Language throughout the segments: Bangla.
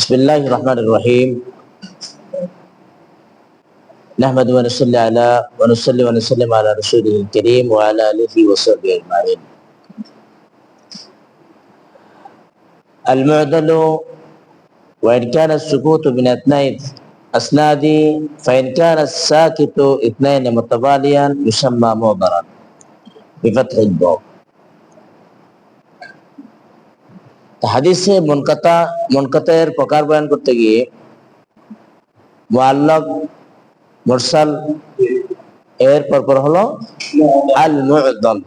बिस्मिल्लाहिर्रहमानिर्रहीम नहमदु व नुसल्ली व नुसल्लिमु अला रसूलिल करीम व अला आलिहि व सहबिहि अजमाइन। المعضل وإن كان السكوت من اثنين أسناد فإن كان الساكت اثنين متواليا يسمى معضلا بفتح الضاد। হাদিসে মুনকাতার প্রকার বয়ান করতে গিয়ে মুআল্লাক, মুরসাল এর পর হলো আল মু'দাল।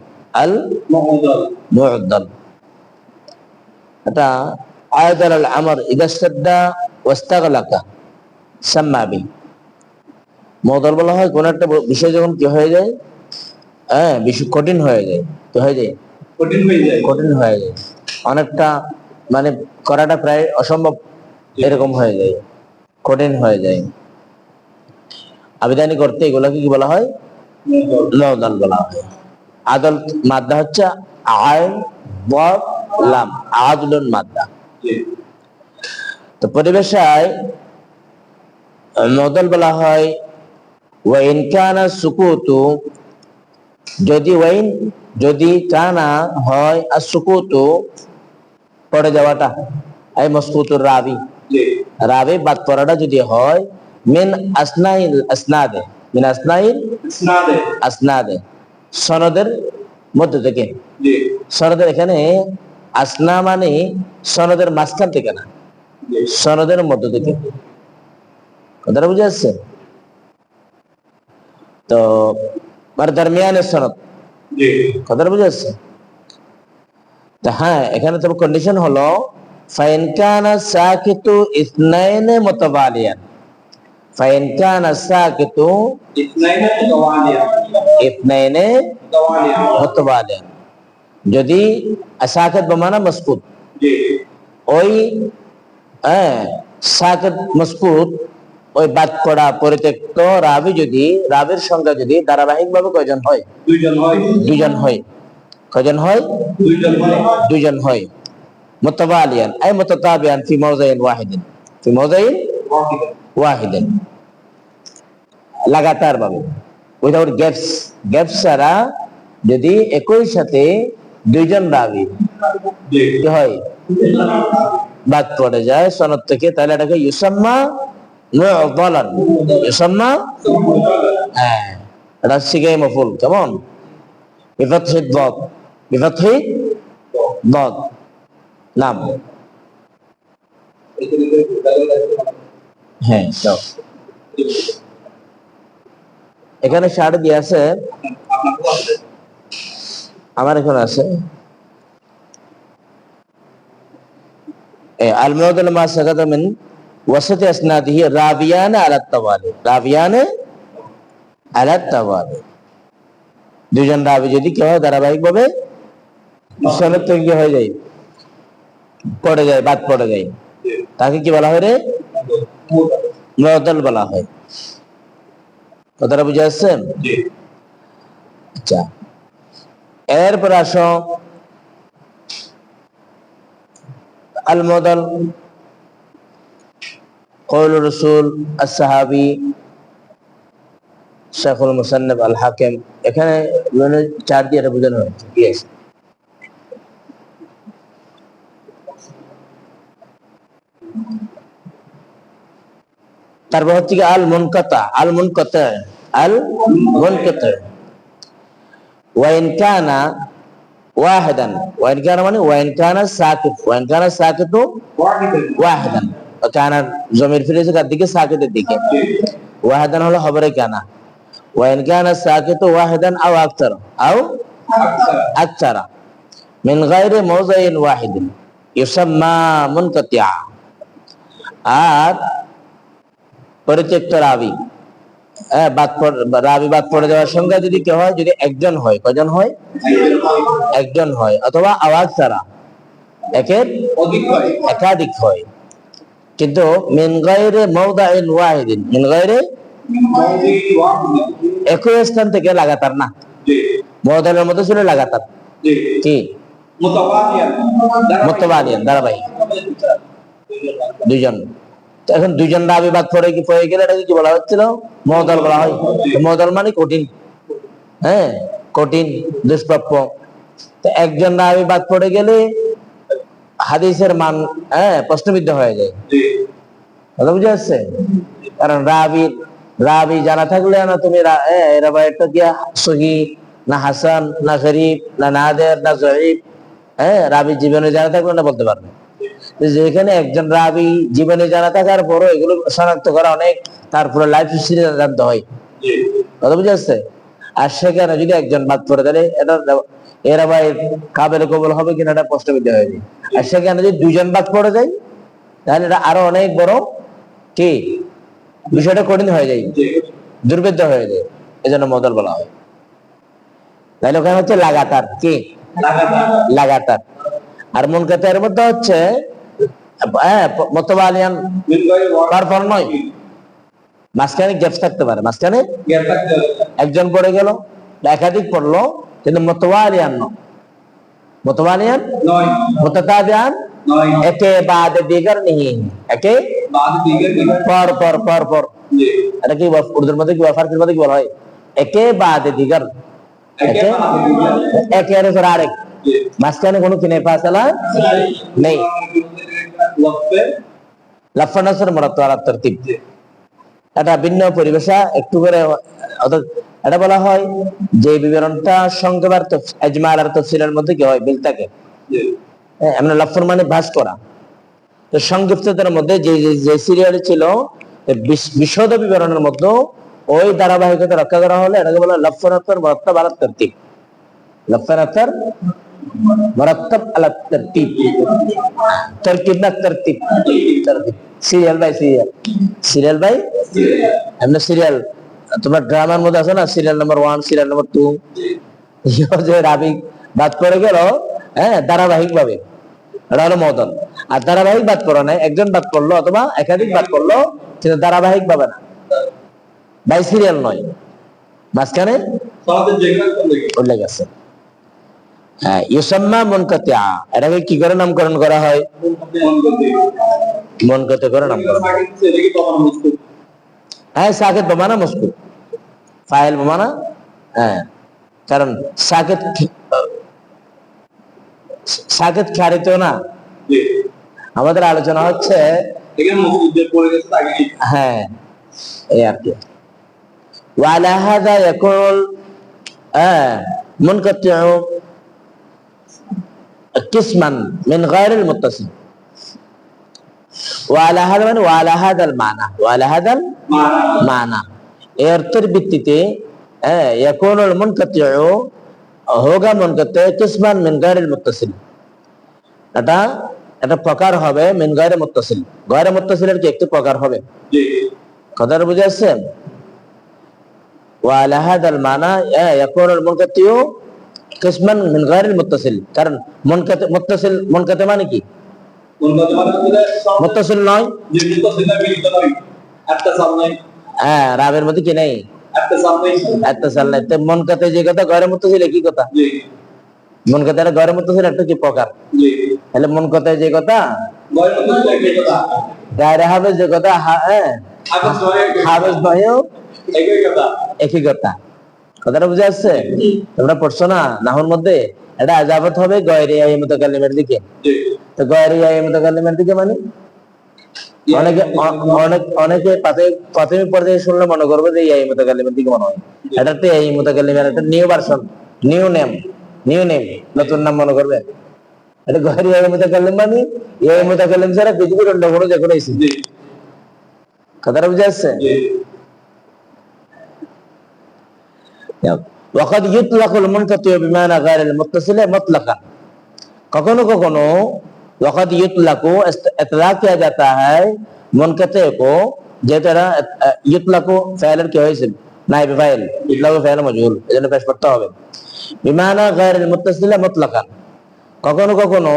এটা আয়াদাল আল আমর ইদা শাদ্দা ওয়াস্তাগলাকা সাম্মা বি। মু'দাল বলা হয় কোন একটা বিষয় যখন কি হয়ে যায়, বিষয় কঠিন হয়ে যায়, কি হয়ে যায়? কঠিন হয়ে যায়, অনেকটা মানে করাটা প্রায় অসম্ভব এরকম হয়ে যায়, কঠিন হয়ে যায়। আবেদনী করতে এগুলোকে কি বলা হয়? মু'দাল বলা হয়। আদল মাদ্দা হচ্ছে আইন ওয়া লাম, আদলুন মাদ্দা। তো পরিবেশায় মু'দাল বলা হয় ওয়া ইন কানা সুকুতু, যদি কানা হয় আর সুকুতু পড়ে যাওয়াটা, এই মাসকুতুর রাবি, রাবি বাদ পড়াটা যদি হয় মিন আসনাইল আসনাদে সনদের মধ্য থেকে। সনদের এখানে আসনা মানে সনদের মাঝখান থেকে না, সনদের মধ্য থেকে। কথাটা বুঝে আসছে? তো মানে দরমিয়ানের সনদ, কথাটা বুঝে আসছে? হ্যাঁ, এখানে তো কন্ডিশন হলো ফাইন কানা সাকিতু ইসনাইনে মুতাওয়ালিয়ান, ফাইন কানা সাকিতু ইসনাইনে মুতাওয়ালিয়ান, যদি সাকিত বমানা মাসকুত, ওই সাকিত মাসকুত ওই বাদ পড়া পরিত্যক্ত রাবি যদি, রাবির সংখ্যা যদি ধারাবাহিকভাবে কয়জন হয়? দুইজন হয়। কয়জন হয়? দুইজন হয়। মুতাওয়ালিয়ান আই মুতাতাবিআন ফি মাওযাইন ওয়াহিদিন, লাগাতার ভাবে, উইদাউট গ্যাপস ছাড়া যদি একই সাথে দুইজন রাবি কি হয় বাদ পড়ে যায় সনদ থেকে, তাহলে এটাকে ইউসাম্মা মু'দালান, ইউসাম্মা এটা সিগায় মফুল। কেমন? বিফাতহি দাদ নাম। হ্যাঁ, দাও এখানে শাড়ি দিয়ে আছে, আমার এখানে আছে আল মু'দাল মা সাকাতা মিন ওয়াসাতি আসনাদিহি রাবিয়ান আলা তাওয়ালি। দুইজন রাবি যদি কি হয় ধারাবাহিকভাবে সনদ থেকে কি হয়ে যায়, পড়ে যায়, বাদ পড়ে যায়, তাকে কি বলা হয় রে? মু'দাল বলা হয়। কথাটা বুঝে আসছেন? আচ্ছা, এরপর আসো আল মু'দাল কওলু রাসূল as-সাহাবী শাইখুল মুসান্নিফ আল হাকিম। এখানে চার দিয়ে এটা বোঝানো হয়েছে। ইয়েস, তারপর হচ্ছে আল মুনকাতা ওয়া ইন কানা ওয়াহিদান, ওয়া ইন কানা মানে ওয়া ইন কানা সাকিতু ওয়াহিদান, কানা জমির ফিরেছে কার দিকে? সাকিতের দিকে। ওয়াহিদান হলো খবরে কানা। ওয়া ইন কানা সাকিতু ওয়াহিদান আও আকতারা মিন গায়রি মাওযাইন ওয়াহিদিন ইউসাম্মা মুনকাতিআ। আর পরিত্যক্ত রাবি, রাবি বাদ পড়ে যাওয়ার সংখ্যা যদি কি হয়, যদি একজন হয়, কয়জন হয়? একজন হয়, অথবা আওয়াজ ছাড়া একাধিক হয়, কিন্তু মিন গায়রি মাওযাইন ওয়াহিদিন, মিন গায়রি একই স্থান থেকে লাগাতার না। মু'দালের মধ্যে ছিল লাগাতার, কি মুতাওয়ালিয়ান ধারাবাহিক। দুইজন। তো এখন দুইজন রাবি বাদ পড়ে গেলে এটাকে কি বলা হচ্ছিল? মুআদ্দাল বলা হয়। মুআদ্দাল মানে কঠিন, হ্যাঁ, কঠিন, দুষ্প্রাপ্য। তো একজন রাবি বাদ পড়ে গেলে হাদিসের মান প্রশ্নবিদ্ধ হয়ে যায়। কথা বুঝে আসছে? কারণ রাবি জানা থাকলে না তুমি রাবায়তটা কি সহিহ না হাসান না গরীব না নাদির না যঈফ, রাবি জীবনে জানা থাকলে না বলতে পারবে। যেখানে একজন রাবি জীবনে জানা থাকার পরও এগুলো শনাক্ত করা অনেক, তারপরে লাইফ হিস্ট্রি জানতে হয়। কথা বুঝে আসছে? আর সেখানে যদি একজন বাদ পড়ে তাহলে এটা এরা ভাই কাবেলে কবুল হবে কিনা এটা প্রশ্নবিদ্ধ হয়ে যায়। আর সেখানে যদি দুইজন বাদ পড়ে যায় তাহলে এটা আরো অনেক বড় কি বিষয়টা কঠিন হয়ে যায়, দুর্ভেদ্য হয়ে যায়। এই জন্য মুআদ্দাল বলা হয়। তাহলে ওখানে হচ্ছে লাগাতার, কি লাগাতার। আর মুনকাতির মধ্যে হচ্ছে মুতাওয়ালিয়ান, পরপর নয়, মাঝখানে গ্যাপ থাকতে পারে। মাঝখানে একজন পড়ে গেল, একাধিক পড়লো, কিন্তু মুতাওয়ালিয়ান নয়, মুতাওয়ালিয়ান নয়, মুতাতাবিআন একে বাদে দিগার নেই, একে পর পর পর পর। এটা কি উর্দুর মধ্যে কি ফারসির মধ্যে কি বলা হয়? একে বাদে দিগার, একের উপর আরেক, মাঝখানে কোনো কিনে ফাসলা নেই। লাফা নাসর মুরাত্তাব আলা তারতিব, এটা ভিন্ন পরিবেশা একটু করে। এটা বলা হয় যে বিবরণটা সংক্ষেপ আর ইজমাল আর তাফসীরের মধ্যে কি হয়, মিল থাকে। আমরা লাফর মানে ভাঁজ করা। তো সংক্ষিপ্ততার মধ্যে যে সিরিয়াল ছিল বিশদ বিবরণের মধ্যে ওই ধারাবাহিকতা রক্ষা করা হলে এটাকে বলা লাফানাতার মুরাত্তাব আলা তারতিব, লাফানাতার মুরাত্তাব আলা তারতিব, তারকিব না তারতিব, তারতিব, serial by serial, serial by এমন সিরিয়াল। তোমার ড্রামার মধ্যে আছে না সিরিয়াল নাম্বার 1, সিরিয়াল নাম্বার 2, যে রাবি বাদ পড়ে গেল, ধারাবাহিক ভাবে, এটা হলো মুআদ্দাল। আর ধারাবাহিক বাদ পড়া নাই, একজন বাদ পড়লো অথবা একাধিক বাদ পড়লো, সেটা ধারাবাহিক ভাবে না, বাই সিরিয়াল নয়, মাঝখানে উল্লেখ আছে। ইউসাম্মা মুনকাতিআ, এটাকে কি করে নামকরণ করা হয়? মুনকাতি করে নামকরণ। সাকিত বমানা মুসকুত, ফাইল বমানা, কারণ সাকিত খারিত না। আমাদের আলোচনা হচ্ছে এই আর কি। ওয়ালা হাযা ইয়াকুল মুনকাতিউ কিসমান মিন গায়রিল মুত্তাসিল। ওয়ালা হাযা মানে ওয়ালা হাযাল মানা, ওয়ালা হাযাল মানা, এর অর্থের ভিত্তিতে ইয়াকুনুল মুনকাতিউ হোগা মুনকাতি কিসমান মিন গায়রিল মুত্তাসিল। এটা প্রকার হবে মিন গায়রিল মুত্তাসিল, গায়রিল মুত্তাসিলের কি একটি প্রকার হবে। কথাটা বুঝে আসছেন? ওয়ালা হাযাল মানা ইয়াকুনুল মুনকাতিউ কিসমান মিন গায়রিল মুত্তাসিল, কারণ মুনকাতি মানে কি? মুত্তাসিল নয়, রাবের মধ্যে কি নেই, ইত্তিসাল নাই। তো মুনকাতি যে কথা, গায়রে মুত্তাসিল কি কথা? মুনকাতি আর গায়রে মুত্তাসিল একটা কি প্রকার? তাহলে মুনকাতি যে কথা, গায়রে হাফেজ যে কথা, হাফেজ নয়ও একই কথা। কথাটা বুঝে আসছে? তোমরা পড়ছো না নাহর মধ্যে, এটা আযাবত হবে গায়রে আই মুতাকাল্লিমের দিকে। তো গায়রে আই মুতাকাল্লিমের দিকে মানে অনেকে প্রাথমিক পর্যায়ে শুনলে মনে করবে যে এই মুতাকাল্লিমের দিকে মনে হয়। এটা তো এই মুতাকাল্লিমের একটা নিউ ভার্সন, নিউ নেম, নতুন নাম মনে করবে। এটা গায়রে আই মুতাকাল্লিম মানে এই মুতাকাল্লিম ছাড়া পৃথিবীর অন্য কোনো যে কোনো ইসম। কথাটা বুঝে আসছে? ওয়াকাদ ইউতলাকুল মুনকাতিউ বিমানা গায়রিল মুত্তাসিল মুতলাকান, কখনো কখনো ওয়াকাদ ইউতলাকু ইতলাক किया जाता है মুনকাতি को, যেটা ইউতলাকু ফাইলের কি হয়েছে নাইব ফাইল, ইতলাকু ফাইল মজহুল, এজন্য পেশ করতে হবে বিমানা গায়রিল মুত্তাসিল মুতলাকান। কখনো কখনো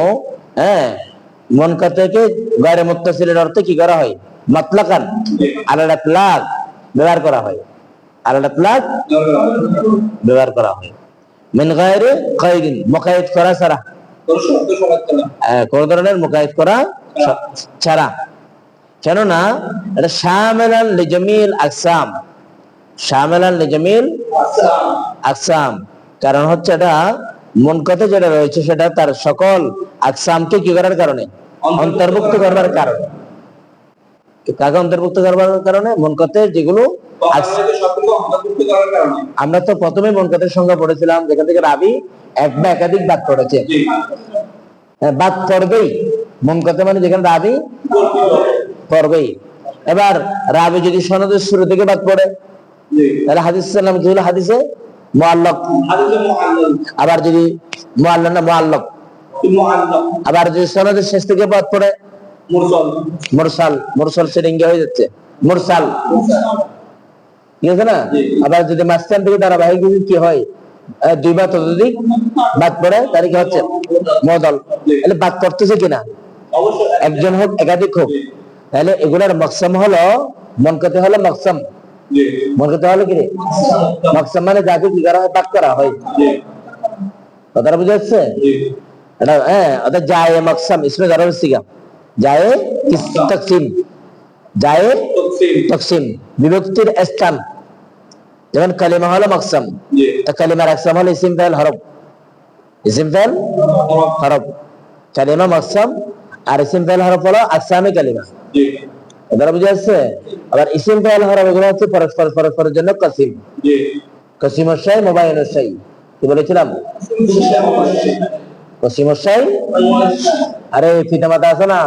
মুনকাতিকে গায়রে মুত্তাসিলের অর্থে কি করা হয়? মুতলাকান, আলাল ইতলাক ব্যবহার করা হয়, আলাল ইতলাক ব্যবহার করা হয়। মিন গায়রে কায়দিন, মুকাইয়দ করা ছাড়া, কোন ধরনের মুকাইয়দ করা ছাড়া, কেননা এটা শামিলান লিজামিল আকসাম, শামিলান লিজামিল আকসাম, কারণ হচ্ছে এটা মুনকাতে যেটা রয়েছে সেটা তার সকল আকসামকে কি করার কারণে, অন্তর্ভুক্ত করবার কারণে। কাকে অন্তর্ভুক্ত করবার কারণে? মুনকাতে যেগুলো আমরা তো প্রথমে মুনকাতের সংজ্ঞা পড়েছিলাম, যেখান থেকে রাবি এক বা একাধিক বাদ পড়েছে, বাদ পড়বেই। মুনকাতে মানে যেখানে রাবি পড়বেই। এবার রাবি যদি সনদের শুরু থেকে বাদ পড়ে তাহলে হাদিসের নাম কি হলো? হাদিসে মুআল্লাক। আবার যদি মুআল্লাক না মুআল্লাক, আবার যদি সনদের শেষ থেকে বাদ পড়ে মুরসাল, মুরসাল সেরিঙ্গা হয়ে যাচ্ছে মুরসাল, ঠিক আছে না? আবার যদি মাঝখান থেকে ধারাবাহিক কি হয়, দুই বা ততোধিক বাদ পড়ে তাহলে কি হচ্ছে? মুদল। তাহলে বাদ করতেছে কিনা, একজন হোক একাধিক হোক, তাহলে এগুলার মকসাম হলো, মুনকাতে হলো মকসাম, মুনকাতে হলো কি রে? মকসাম মানে যাকে কি করা হয়, বাদ করা হয়। কথাটা বুঝা যাচ্ছে? এটা অর্থাৎ জায়ে মকসাম, ইসমে জারুর সিগা, জায়ে তাকসিম, জায়ে তাকসিম, বিভক্তির স্থান। যেমন কালিমা হলো মকসাম, তা কালিমার আকসাম হলো ইসিম ফাইল হরফ, ইসিম ফাইল হরফ। কালিমা মকসাম আর ইসিম ফাইল হরফ হলো আকসামে কালিমা। এবার বুঝা যাচ্ছে? আবার ইসিম ফাইল হরফ এগুলো হচ্ছে পরস্পর পরস্পরের জন্য কাসিম, কাসিম শাই মুবাইন শাই। কি বলেছিলাম? কাসিম শাই। আরে পিতামাতা আছে না,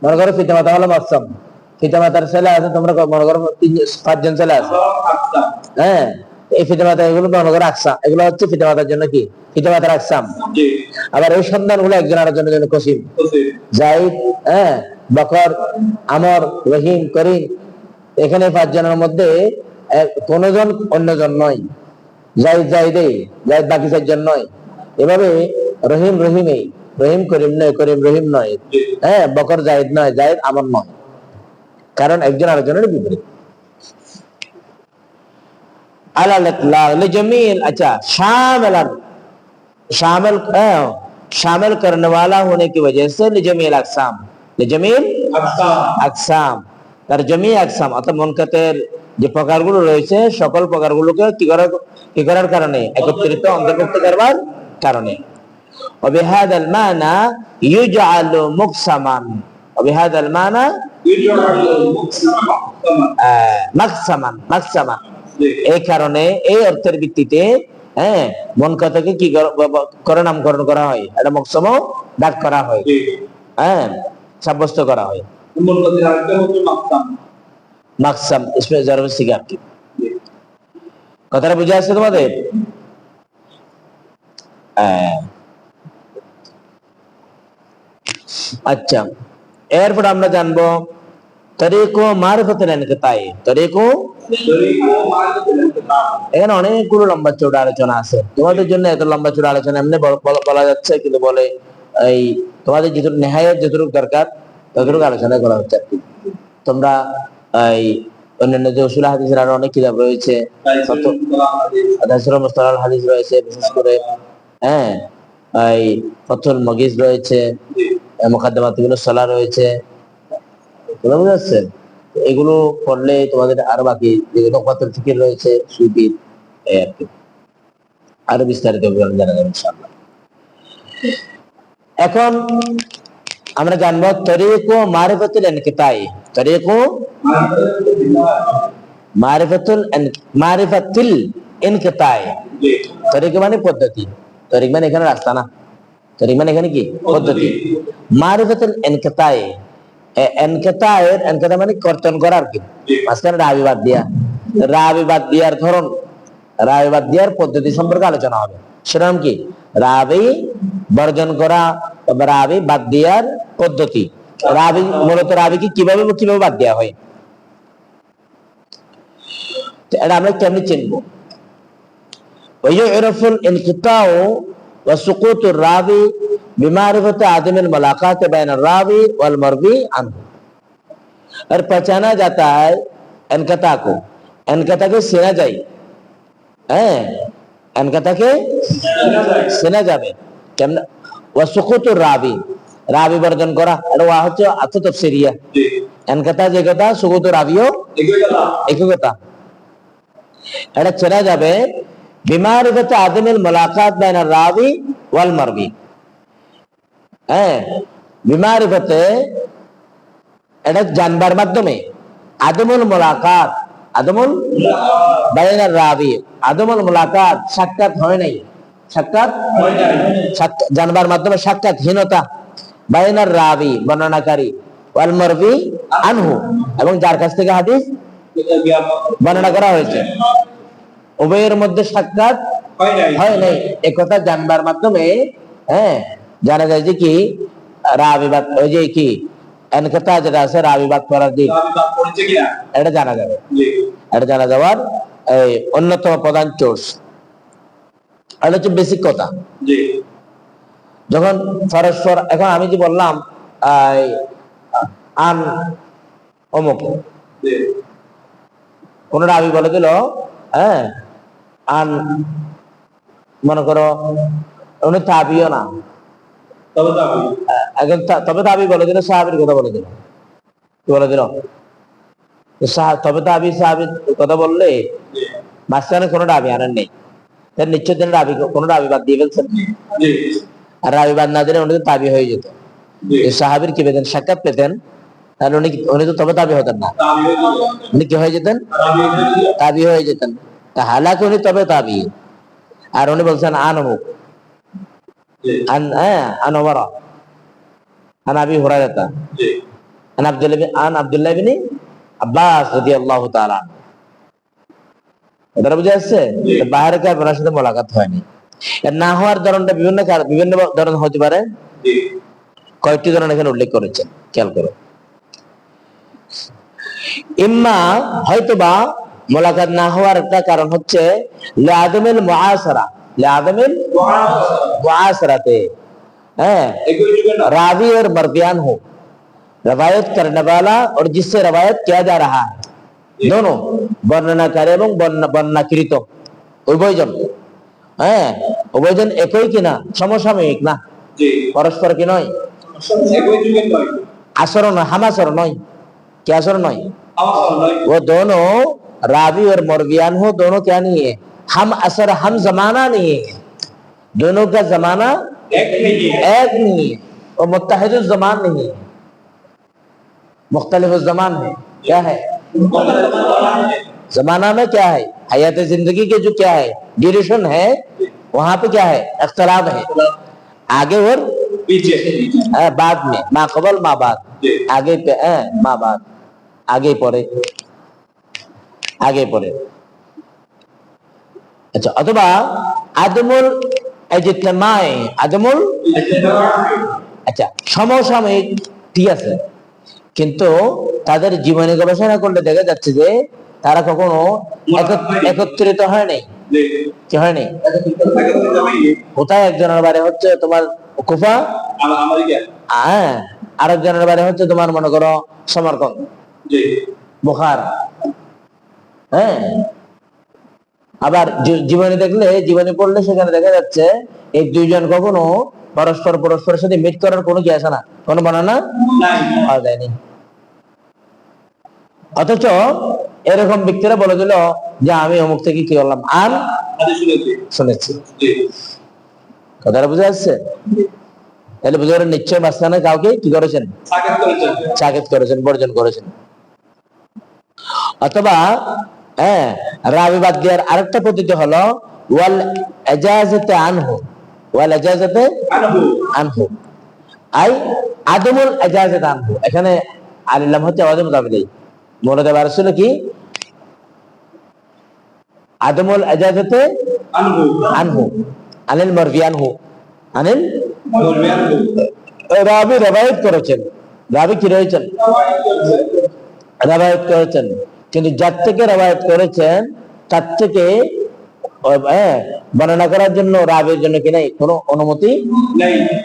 মনে করো পিতামাতা হলো মকসাম, পিতামাতার ছেলে আছে, তোমরা মনে করো 5জন ছেলে আছে, হ্যাঁ, এই পিতামাতা এগুলো মনে করো আকসাম, এগুলো হচ্ছে পিতামাতার জন্য কি, পিতামাতার আকসাম। আবার এই সন্তানগুলো একজন আরেকজনের জন্য কসিম, জাইদ, বকর, আমর, রহিম, করিম। এখানে 5 জনের মধ্যে কোনজন অন্যজন নয়, জাইদ জাইদেই, জাইদ বাকি 4 জন নয়। এভাবে রহিম রহিমেই, রহিম করিম নয়, করিম রহিম নয়, বকর জাইদ নয়, জাইদ আমর নয়, কারণ একজন আরেকজনের বিপরীত। আলাল ইতলাক লিজামিল, আচ্ছা शामिलन, शामिल शामिल करने वाला होने की वजह से लिजामिल अक़साम, লিজামিল আকসাম, তার জমি আকসাম অর্থাৎ মুনকাতের যে প্রকারগুলো রয়েছে সকল প্রকারগুলোকে কি করার কারণে, একত্রিত অন্তর্ভুক্ত করবার কারণে। وبهذا المعنى يجعل مقسما، وبهذا المعنى মাকসামান, এই কারণে এই অর্থের ভিত্তিতে মুনকাতকে কি করে নামকরণ করা হয়, এটা মকসমও দাগ করা হয়, সাব্যস্ত করা হয়। মাকসাম ইসমে জারুর সিগা। কথাটা বুঝে আসছে তোমাদের? আচ্ছা, এরপর আমরা জানবো তরিকো মারিফাতুল ইনকিতাই। তরিকো, এখানে অনেকগুলো লম্বা চৌড়া আলোচনা আছে, তোমাদের জন্য এত লম্বা চৌড়া আলোচনা এমনি বলা যাচ্ছে, কিন্তু বলে এই তোমাদের যেটুকু নেহায়াত যতটুকু দরকার ততটুকু আলোচনা করা হচ্ছে। তোমরা এই অন্যান্য যে উসুল হাদিসের আরো অনেক কিতাব রয়েছে, মুস্তালাহ হাদিস রয়েছে, বিশেষ করে এই ফাতুল মুগিজ রয়েছে, মুকাদ্দামাতুল সালাহ রয়েছে, বুঝা যাচ্ছে? এগুলো পড়লে তোমাদের আরো বাকি যে নকবাতুল ফিকির রয়েছে সুফির, আরো বিস্তারিত জানা যাবে ইনশাআল্লাহ। এখন আমরা জানবো তরিকো মারিফাতুল ইনকিতাই। তরিকো মারিফাতুল ইনকিতাই, তরিক মানে পদ্ধতি, তরিক মানে এখানে রাস্তা না, তরিক মানে এখানে কি পদ্ধতি। মারিফাতুল ইনকিতাই, এনকেতা মানে কর্তন করার কি, মাঝখানে রাবি বাদ দিয়া, রাবি বাদ দিয়ার ধরন, রাবি বাদ দিয়ার পদ্ধতি সম্পর্কে আলোচনা হবে। সেরকম কি রাবি বর্জন করা, রাবি বাদ দিয়ার পদ্ধতি, রাবি মূলত রাবি কি কিভাবে বাদ দেওয়া হয়, এটা আমরা কেমনি চিনবো? ওয়ায়ুরফুল ইনকিতাউ ওয়া সুকুতুর রাবি बिमारिफत आदमिल मुलाकात बैन रावी वल मरवी अन्हु, और पहचाना जाता है इनकता को, इनकता के सेना जाए, इनकता के सेना जावे। वसुकुतुर रावी, রাবি বর্জন করা, এটা ওয়া হচ্ছে আত্ম তাফসিরিয়া। এনকাতা যে কথা সুগত রাবিও একই কথা। এটা চেনা যাবে বিমারিফাতে আদমিল মুলাকাত বাইনা রাবি ওয়াল মারবি। হ্যাঁ, বিমারিফাতে এটা জানবার মাধ্যমে আদমুল মুলাকাত, আদমুল বাইনা রাবি, আদমুল মুলাকাত সাক্ষাৎ হয় নাই, সাক্ষাৎ জানবার মাধ্যমে সাক্ষাৎহীনতা বাইনার রাবি বর্ণনাকারী ওয়াল মারবি আনহু, এবং যার কাছ থেকে হাদিস বর্ণনা করা হয়েছে, উভয়ের মধ্যে সাক্ষাৎ হয় নাই। একথা জানবার মাধ্যমে হ্যাঁ জানা যায় যে কি রাবিবাদ, ওই যে কি এনকাতা যেটা আছে রাবিবাদ করার দিক, এটা জানা যাবে। এটা জানা যাওয়ার এই অন্যতম প্রধান সোর্স। এটা হচ্ছে বেসিক কথা। যখন পরস্পর, এখন আমি যে বললাম আন অমুক, কোন রাবি বলে দিল হ্যাঁ আন, মনে করো উনি তাবিও না, তবে তাবি বলে দিল, সাহাবীর কথা বলে দিল, কি বলে দিল, তবে তাবি সাহাবীর কথা বললে মাঝখানে কোনো রাবি আনেন নেই, তার নিশ্চয় দিন রাবি, কোনো রাবি বাদ দিয়ে ফেলছেন। আর রাবি বাদ না দিলে উনি তো তাবি হয়ে যেত। সাহাবীর কি পেতেন, সাক্ষাৎ পেতেন, তাহলে উনি তো তবে তাবি হতেন না, উনি কি হয়ে যেতেন, তাবি হয়ে যেতেন। হালাকি উনি তবে তাবি, আর উনি বলছেন আন অমুক, আন আন ওমরা, আন আবি হুরায়রা, আন আব্দুল্লাহ ইবনে আব্বাস রাদিয়াল্লাহু তাআলা। এটা বুঝা যাচ্ছে? বাইরে কার ওনার সাথে মোলাকাত হয়নি। না হওয়ার ধরনটা বিভিন্ন ধরন হতে পারে। কয়েকটি ধরন এখানে উল্লেখ করেছেন, খেয়াল করো। ইম্মা হয়তোবা মোলাকাত না হওয়ার একটা কারণ হচ্ছে লিআদমিল মুআসারা, লিআদমিল মুআসারাতে হ্যাঁ रावी और मर्दियान हो, रवायत करने वाला और जिससे रवायत किया जा रहा है, दोनों বর্ণনাকারী এবং বর্ণনাকৃত উভয়জন, হ্যাঁ উভয়জন একই কিনা, সমসাময়িক না, পরস্পর কি নয়, आचरण हम आचरण नय, क्या आचरण नय, वो दोनों रावी और मर्वियान हो, दोनों क्या नहीं है, हम असर, हम जमाना नहीं है, दोनों का जमाना एक नहीं है, और मुत्तहिद जमान नहीं है, मुख्तलिफ जमान है। क्या है जमाना में, क्या है हयात जिंदगी के जो क्या है ड्यूरेशन है, वहां पे क्या है इख्तिलाफ है, आगे और पीछे, बाद में, मा कबल मा बाद, आगे पे मा बाद, आगे पड़े, आगे पड़े। अच्छा, अथवा आदमुल इज्तिमाई, आदमुल আচ্ছা সমসাময়িক, ঠিক আছে, কিন্তু তাদের জীবনে গবেষণা করলে দেখা যাচ্ছে যে তারা কখনো একত্রিত হয় নাই, কি হয় নাই। কোথায় একজনের বাড়ি হচ্ছে তোমার কুফা, আরেকজনের বাড়ি হচ্ছে তোমার মনে করো সমরকন্দ, বুখারা, হ্যাঁ। আবার জীবনে দেখলে, জীবনে পড়লে সেখানে দেখা যাচ্ছে এই দুইজন কখনো পরস্পরের সাথে মিট করার কোনো কি আছে না, কোনো বর্ণনা পাওয়া যায়নি। অথচ এরকম ব্যক্তিরা বলে দিল যে আমি অমুক থেকে কি করলাম, আর শুনেছি। কথাটা বুঝা যাচ্ছে? তাহলে বুঝে গেলেন নিশ্চয় মাঝখানে কাউকে কি করেছেন, সাকেত করেছেন, বর্জন করেছেন। অথবা হ্যাঁ রাবি বাদ দেওয়ার আরেকটা পদ্ধতি হলো ওয়াল ইজাযাতে আনহু, ওয়াল ইজাযাতে আনহু আই আদমুল ইজাযাতে আনহু। এখানে আলিলাম হচ্ছে আওয়াজে মুতাবিলি, বলতে পারছিল কি আদমুল ইজাযাতে আনহু, আনহু আনিল মারবি, আনহু আনিল রাবি রবায়াত করেছেন, রাবি কি রয়েছেন, রবায়াত করেছেন, কিন্তু যার থেকে রবায়াত করেছেন তার থেকে বর্ণনা করার জন্য রাবির জন্য কি নাই, কোনো অনুমতি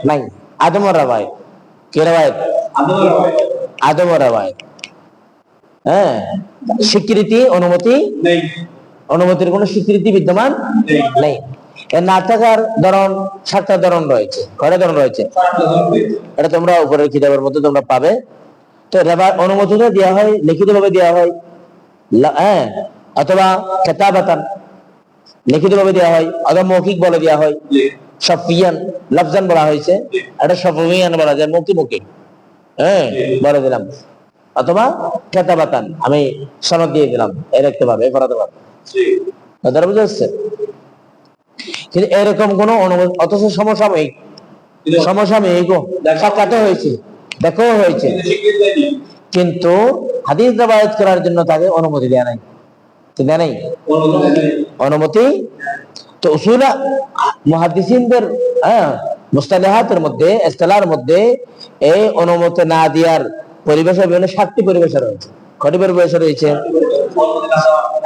নাই। আদম রবায়াত, কি রবায়াত, আদম রবায়াত, হ্যাঁ স্বীকৃতি, অনুমতি নেই, অনুমতির কোনো স্বীকৃতি বিদ্যমান নেই। এর না থাকার ধরন 7টা ধরন রয়েছে, কয়টা ধরন রয়েছে? এটা তোমরা উপরের কিতাবের মধ্যে তোমরা পাবে। তো এটা অনুমোদনও দেওয়া হয়, লিখিত ভাবে দেওয়া হয়, হ্যাঁ, অথবা কিতাবাতান লিখিত ভাবে দেওয়া হয়, অথবা মৌখিক বলে দেওয়া হয়। সফিয়ান লফজান বলা হয়েছে, এটা সফিয়ান বলা যায় মুখে, হ্যাঁ, বলে দিলাম, অথবা কিতাবাতান আমি সনদ দিয়ে দিলাম, এ লিখতে পারবে, এ পড়াতে পারবে। কথাটা বুঝে আসছে? কিন্তু এরকম কোন অনুমোদন, অথচ সমসাময়িক সাক্ষাৎ হয়েছে, দেখো হয়েছে, কিন্তু হাদিস রিওয়ায়াত করার জন্য তাকে অনুমতি দেয়া নাই, দেয়া নাই অনুমতি। তো উসুল মুহাদ্দিসিনদের মুস্তালাহাতের মধ্যে, ইসতিলাহের মধ্যে এই অনুমতি না দেওয়ার পরিবেশ বিভিন্ন 7টি পরিবেশ রয়েছে। কয়টি পরিবেশ রয়েছে?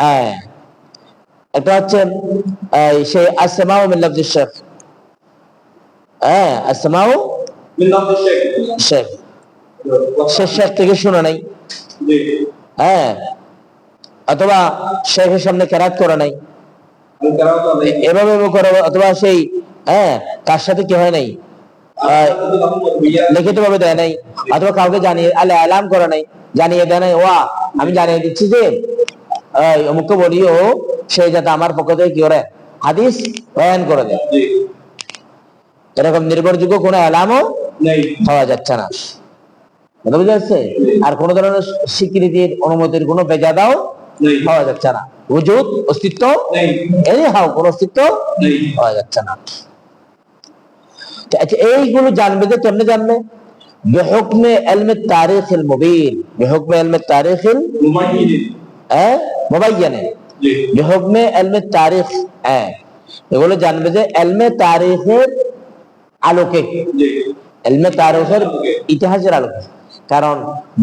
হ্যাঁ, একটা হচ্ছে সেই আসমাউ মিন লাফজিশ শেখ, হ্যাঁ, আসমাউ মিন লাফজিশ শেখ, শেখ থেকে শুনে নাই, হ্যাঁ, অথবা শেখের সামনে কেরাত করে নাই, এভাবে করে, অথবা সেই তার সাথে কি হয় নাই, লিখিত ভাবে দেয় নাই, অথবা কাউকে জানিয়ে আলাম করে নাই, জানিয়ে দেয় নাই, ওয়া আমি জানিয়ে দিচ্ছি যে অমুককে বলিও সেই যাতে আমার পক্ষ থেকে কি করে হাদিস বয়ান করে দেয়। এরকম নির্ভরযোগ্য কোনো এলামও পাওয়া যাচ্ছে না, বুঝা যাচ্ছে? আর কোন ধরনের স্বীকৃতির অনুমতির কোনো বেজাদাও পাওয়া যাচ্ছে না, ওজুদ অস্তিত্ব কোন অস্তিত্ব পাওয়া যাচ্ছে না। আচ্ছা, এইগুলো জানবে যে কেমনে জানবে? বিহুকমে ইলমে তারিখিল মুবিন, বিহুকমে ইলমে তারিখিল মুবাইয়ানে, বিহুকমে ইলমে তারিখ, এগুলো জানবে যে ইলমে তারিখের আলোকে, ইলমে তারিখের ইতিহাসের আলোকে। কারণ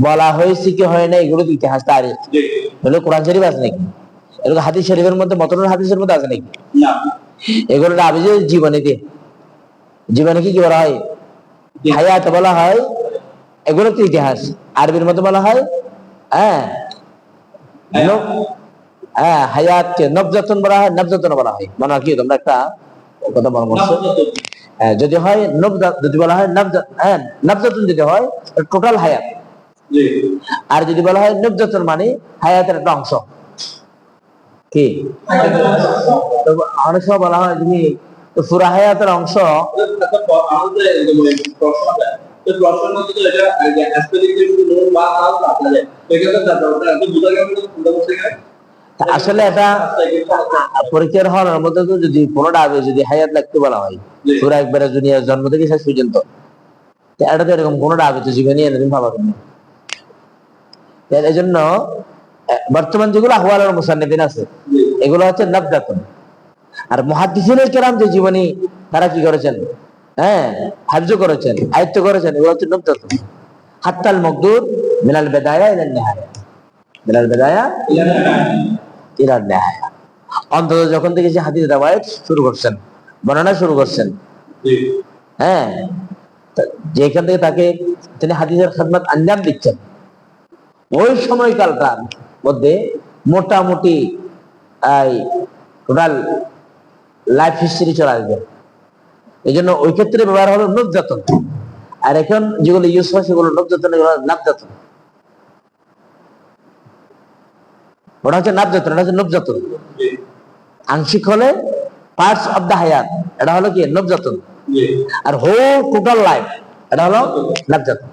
বলা হয়েছে কি হয় না, এগুলো ইতিহাস তারিখ হলো কোরআন শরীফ আছে নাকি? এগুলো হাদিস শরীফের মধ্যে, মতনুল হাদিসের মধ্যে আছে নাকি? এগুলো আবি যে জীবনীতে, জীবনে কি বলা হয়? হায়াত বলা হয়, এগুলো তো ইতিহাস। আরবির মধ্যে বলা হয় হায়াতকে নবজাতন বলা হয়, নবজাতন বলা হয়। মানে কি তোমরা একটা কথা বলা বলছো, যদি হয় যদি বলা হয় নবজাতন যদি হয় টোটাল হায়াত, আর যদি বলা হয় নবজাতন মানে হায়াতের একটা অংশ। কি অনেক সময় বলা হয় তুমি পুরা হায়াতের অংশ, আসলে এটা পরীক্ষার হলের মধ্যে তো যদি কোনোটা আগে যদি হায়াত লাগতে বলা হয় পুরা একবারে দুনিয়ার জন্ম থেকে শেষ পর্যন্ত, এটা তো এরকম কোনোটা আগে তো জীবনী এনে ভাবাবেন না। এই জন্য বর্তমান যেগুলো আহওয়ালুল মুসান্নিফিন আছে এগুলো হচ্ছে নবজাতন। আর মুহাদ্দিসিনে কেরাম যে জীবনী তারা কি করেছেন, হাফজ করেছেন, আয়ত্ত করেছেন, এগুলো হচ্ছে নবজাতন। হাত্তাল মকদুর মিনাল বিদায়া ইলান নিহায়া, মিনাল বিদায়া ইলান নিহায়া, অন্তত যখন থেকে যে হাদিস রিওয়ায়াত শুরু করছেন, বর্ণনা শুরু করছেন, যেখান থেকে তাকে তিনি হাদিসের খেদমত আঞ্জাম দিচ্ছেন, ওই সময়কালটার মধ্যে মোটামুটি টোটাল লাইফ হিস্ট্রি চলে আসবে। এই জন্য ওই ক্ষেত্রে ব্যবহার হবে নবজাতন। আর এখন যেগুলো ইউজ হয় সেগুলো নবজাতন, এগুলো নাবজাতন। ওটা হচ্ছে নাবজাতন, এটা হচ্ছে নবজাতন। আংশিক হলে পার্টস অফ দা হায়াত, এটা হলো কি নবজাতন। আর হোল টোটাল লাইফ এটা হলো নাবজাতন।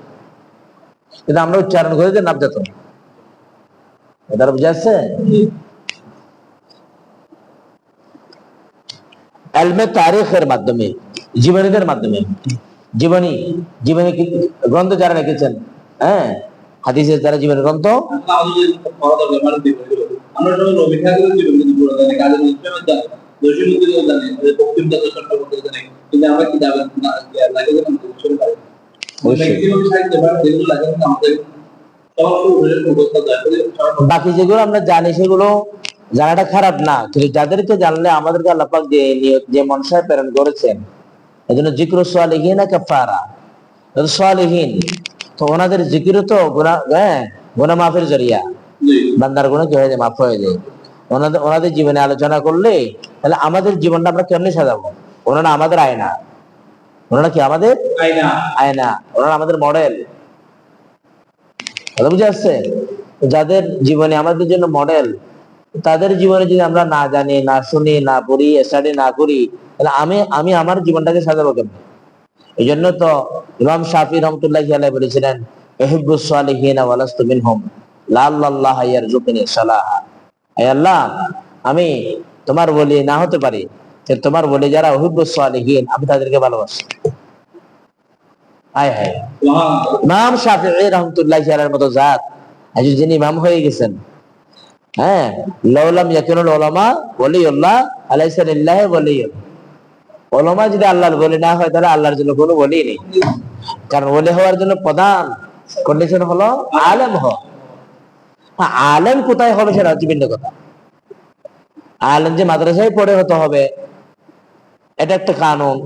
কিন্তু আমরা উচ্চারণ করি যে নাবজাতন। এটা বুঝা যাচ্ছে? ইলমে তারিখের মাধ্যমে, জীবনীদের মাধ্যমে, জীবনী গ্রন্থ যারা লিখেছেন, হাদিসের যারা জীবনী গ্রন্থ, বাকি যেগুলো আমরা জানি সেগুলো জানাটা খারাপ না, কিন্তু যাদেরকে জানলে আমাদেরকে আল্লাহ পাক যে মনসায় প্রেরণ করেছেন, এজন্য জিক্র সালিহিন কাফারা, সালিহিন তো ওনাদের জিকির তো গুনাহ মাফের জরিয়া, বান্দার গুনাহ কি হয়ে যায়, মাফ হয়ে যায়। ওনাদের জীবনে আলোচনা করলে তাহলে আমাদের জীবনটা আমরা কেমনে সাজাবো? ওনারা আমাদের আয়না, ওনারা কি আমাদের আয়না, ওনারা আমাদের মডেল। কথা বুঝে আসছে? যাদের জীবনে আমাদের জন্য মডেল, তাদের জীবনে যদি আমরা না জানি, না শুনি, না পড়ি, স্টাডি না করি, তাহলে আমি আমার জীবনটাকে সাজাবো কেমন? এই জন্য তো ইমাম শাফি রহমতুল্লাহি আলাইহি বলেছিলেন, ইহিব্বুস সালিহিনা ওয়া লাস্তু মিনহুম লাল্লাল্লাহ ইয়ারযুকুনি সালাহা। হে আল্লাহ, আমি তোমার ওলি না হতে পারি, কিন্তু তোমার ওলি যারা ইহিব্বুস সালিহিন, আমি তাদেরকে ভালোবাসি। হায় হায়, ইমাম শাফিঈ রহমতুল্লাহি আলাইহির মতো জাত আজ যিনি ইমাম হয়ে গেছেন, হ্যাঁ, লাউলাম ইয়াকুনুল উলামা ওয়ালিউল্লাহ আলাইসা লিল্লাহি ওয়ালিয়্যুন। উলামা যদি আল্লাহর ওলি না হয়, তাহলে আল্লাহর জন্য কোনো ওলি নেই। কারণ ওলি হওয়ার জন্য প্রধান কন্ডিশন হলো আলেম হওয়া। আলেম কোথায় হবে সেটা হচ্ছে ভিন্ন কথা। আলেম যে মাদ্রাসায় পড়ে হতে হবে, এটা একটা কানুন।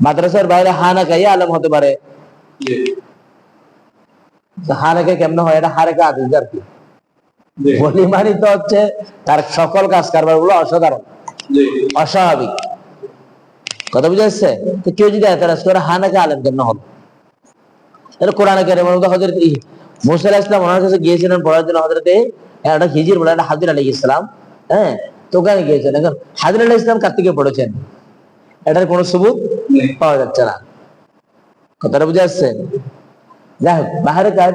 মাদ্রাসার বাইরে হানাকাই আলেম হতে পারে। হানাকে কেমন হয়? এটা হারেকা আদিজ আর কি। ওলি মানে তো হচ্ছে তার সকল কাজ কারবার গুলো অসাধারণ, অস্বাভাবিক। কথা বুঝে আসছে? তো কেউ যদি এতরাজ করে হানাকে আলেম কেমন হল? তাহলে কোরআনে কারিমের মধ্যে হযরত মুসা আলাইহিস সালাম ওনার কাছে গিয়েছিলেন পড়ার জন্য, হযরতে একটা হিজর বলে একটা হাজির আলাইহিস সালাম, হ্যাঁ, তো ওখানে গিয়েছেন। এখন হাজির আলাইহিস সালাম কার থেকে পড়েছেন, এটার কোনো সবুত পাওয়া যাচ্ছে না। কথাটা বুঝে আসছে? যাই হোক, বাহারে কাজ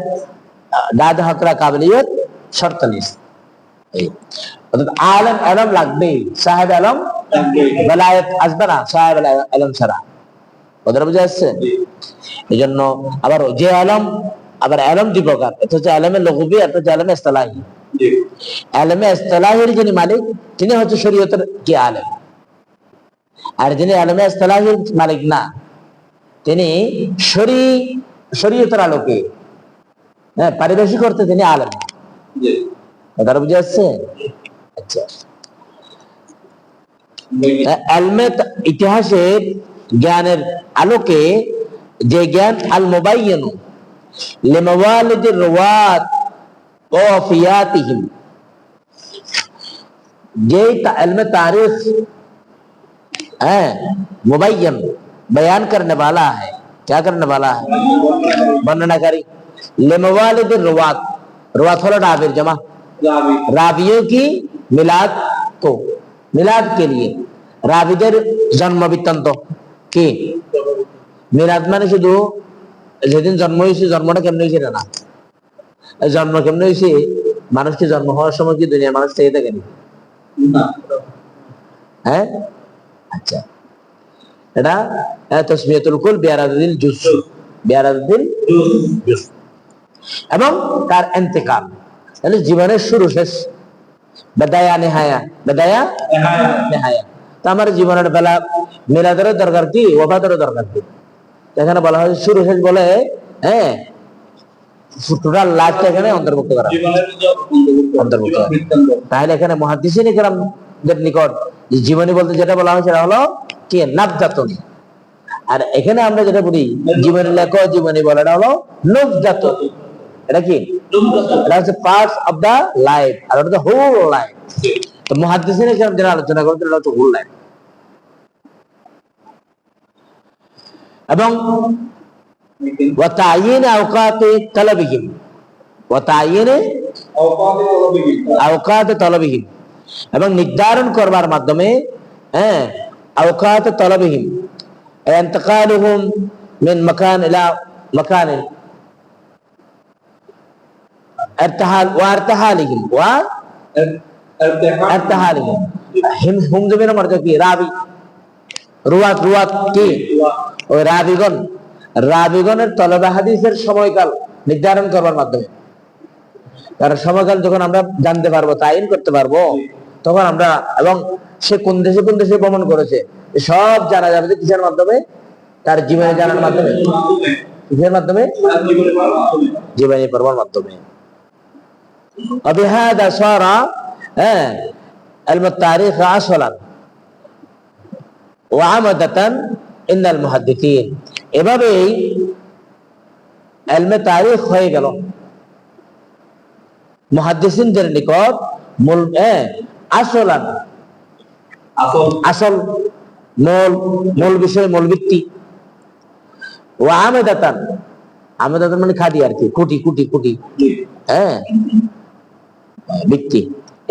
দাদ হকরা কাবিলিয়ত শর্ত নিস। অর্থাৎ আলেম আলম লাগবেই, সাহেব আলম বেলায়েত আসবে না সাহেব আলম ছাড়া। কথাটা বুঝে আসছে? এই জন্য আবার যে আলম, আবার আলম দুই প্রকার, এটা হচ্ছে আলমে লগুবি, এটা হচ্ছে আলমে ইসতিলাহি। আলমে ইসতিলাহির যিনি মালিক, তিনি হচ্ছে শরীয়তের কি আলেম। আর যিনি আলমে ইসতিলাহির মালিক না, তিনি শরীয়তের আলোকে, হ্যাঁ, পারিভাষিক করতে তিনি আলেম। কথাটা বুঝে আসছে? আচ্ছা, আলমে ইতিহাসের জ্ঞানের আলোকে যে জ্ঞান আল মুবাইয়িনু লিমাওয়ালিদির রুওয়াত ওয়া ওয়াফিয়াতিহিম, যে इल्म तारीख है मुबय्यन बयान करने वाला है, क्या करने वाला है, वर्णनाकारी। लिमवालिद रुवात, रुवात हलो राविर जमा, रावियों की मिलाद को, मिलाद के लिए রাবিদের জন্ম বৃত্তান্ত কি? মিলাদ মানে শুধু যেদিন জন্ম হয়েছে, জন্মটা কেমনে হয়েছে না, জন্ম কেমনে হয়েছে, মানুষকে জন্ম হওয়ার সময় কি দুনিয়ার মানুষ চেয়ে থাকেনি? হ্যাঁ, আচ্ছা, এটা তাসমিয়াতুল কুল বিআরাদিল জুজ, বিআরাদিল জুজ, এবং তার ইন্তেকাল, তাহলে জীবনের শুরু শেষ, বেদায়া নেহায়া, বেদায়া নেহায়া। তো আমার জীবনের বেলা মিলাদেরও দরকার কি, ওফাতেরও দরকার কি? এখানে বলা হয় শুরু শেষ বলে, হ্যাঁ, টোটাল লাইফটা এখানে অন্তর্ভুক্ত করা, অন্তর্ভুক্ত। তাহলে এখানে মুহাদ্দিসিন ইকরামদের নিকট জীবনী বলতে যেটা বলা হয় সেটা হলো কি, নাবজাতুন। আর এখানে আমরা যেটা বলি জীবনী লেখ, জীবনী বলে, এটা হলো নুবজাতুন। এটা কি? এটা হচ্ছে পার্টস অফ দা লাইফ, আর ওটা হোল লাইফ। তো মুহাদ্দিসিন ইকরাম যারা আলোচনা করতেন, এটা হচ্ছে হোল লাইফ। এবং ওয়াতাইয়িন আওকাতে তালাবিহিম, ওয়াতাইয়িন আওকাতে তালাবিহিম, এবং নির্ধারণ করবার মাধ্যমে, হ্যাঁ, আওকাতে তালাবিহিম, ইন্তিকালুহুম মিন মাকান ইলা মাকান, ইরতিহাল ওয়া ইরতিহালিহিম ওয়া ইরতিহালিহিম। হুম জমির মর্যাদা কি? রাবি, রুয়াত, রুয়াত কি? ওই রাবিগণ, রাবিগণের তলবে হাদিসের সময়কাল নির্ধারণ করবার মাধ্যমে। কারণ সময়কাল যখন আমরা জানতে পারবো, তাইন করতে পারবো, তখন আমরা, এবং সে কোন দেশে কোন দেশে ভ্রমণ করেছে সব জানা যাবে। যে কিসের মাধ্যমে? তার জীবনে জানার মাধ্যমে। কিসের মাধ্যমে? জীবনী পড়বার মাধ্যমে। وبهذا صار علم التاريخ أصلا وعمدة عند المحدثين। এভাবেই ইলমে তারিখ হয়ে গেল মুহাদ্দিসিনদের নিকট মূল আসলান, আসল আসল, মূল বিষয়, মূল ভিত্তি। ও আমেদাতান, আমেদাতান মানে খাদি আর কি, কুটি কুটি কুটি, জি হ্যাঁ, ভিত্তি।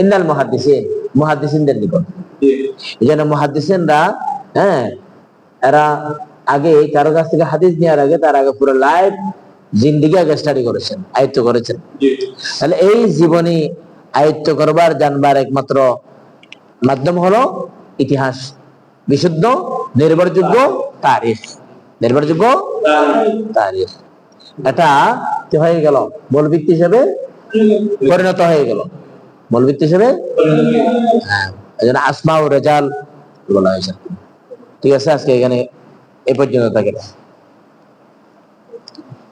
ইন্নাল মুহাদ্দিসিন, মুহাদ্দিসিনদের নিকট। জি এই জন্য মুহাদ্দিসিনরা, হ্যাঁ, এরা আগে কারো কাছ থেকে হাদিস নেওয়ার আগে, তার আগে পুরো লাইফ জিন্দিগি আগে স্টাডি করেছেন, আয়ত্ত করেছেন। জি তাহলে এই জীবনী আয়ত্ত করবার, জানবার একমাত্র মাধ্যম হলো ইতিহাস, বিশুদ্ধ নির্ভরযোগ্য তারিখ, নির্ভরযোগ্য তারিখ। এটা কি হয়ে গেল? মূল ভিত্তি হিসেবে পরিণত হয়ে গেল, মূল ভিত্তি হিসেবে। হ্যাঁ, এই জন্য আসমা ও রেজাল বলা হয়েছে। ঠিক আছে, আজকে এখানে এ পর্যন্ত থাকে।